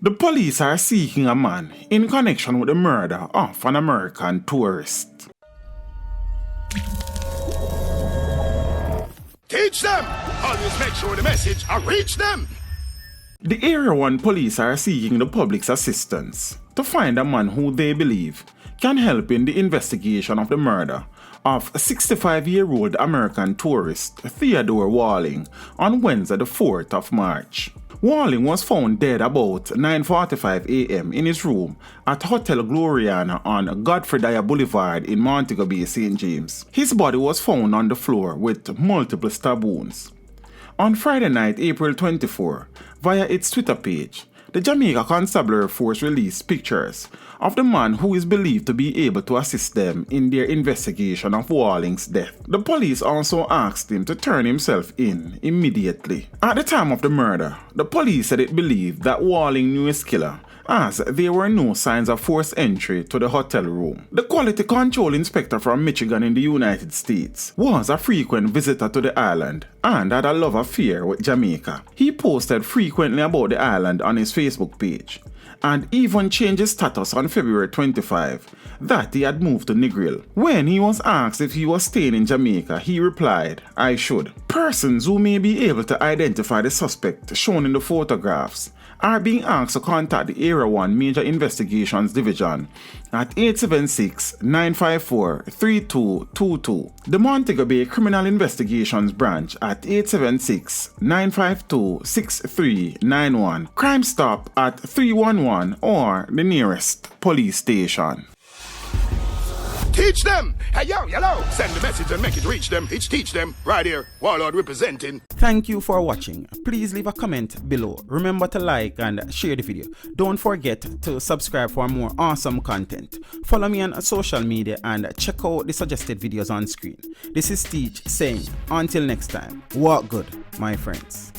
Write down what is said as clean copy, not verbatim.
The police are seeking a man in connection with the murder of an American tourist. Teach them! Always make sure the message reach them! The Area 1 police are seeking the public's assistance to find a man who they believe can help in the investigation of the murder of a 65-year-old American tourist, Theodore Walling, on Wednesday the 4th of March. Walling was found dead about 9:45 a.m. in his room at Hotel Gloriana on Godfrey Dyer Boulevard in Montego Bay, St. James. His body was found on the floor with multiple stab wounds. On Friday night, April 24, via its Twitter page, the Jamaica Constabulary Force released pictures of the man who is believed to be able to assist them in their investigation of Walling's death. The police also asked him to turn himself in immediately. At the time of the murder, the police said it believed that Walling knew his killer, as there were no signs of forced entry to the hotel room. The Quality Control Inspector from Michigan in the United States was a frequent visitor to the island and had a love affair with Jamaica. He posted frequently about the island on his Facebook page, and even changed his status on February 25 that he had moved to Negril. When he was asked if he was staying in Jamaica, he replied, "I should." Persons who may be able to identify the suspect shown in the photographs are being asked to contact the Area 1 Major Investigations Division at 876-954-3222, the Montego Bay Criminal Investigations Branch at 876-952-6391, Crime Stop at 311, or the nearest police station. Teach them! Hey, yo, hello! Send the message and make it reach them. It's teach them. Right here, Warlord representing. Thank you for watching. Please leave a comment below. Remember to like and share the video. Don't forget to subscribe for more awesome content. Follow me on social media and check out the suggested videos on screen. This is Teach saying, until next time, walk good, my friends.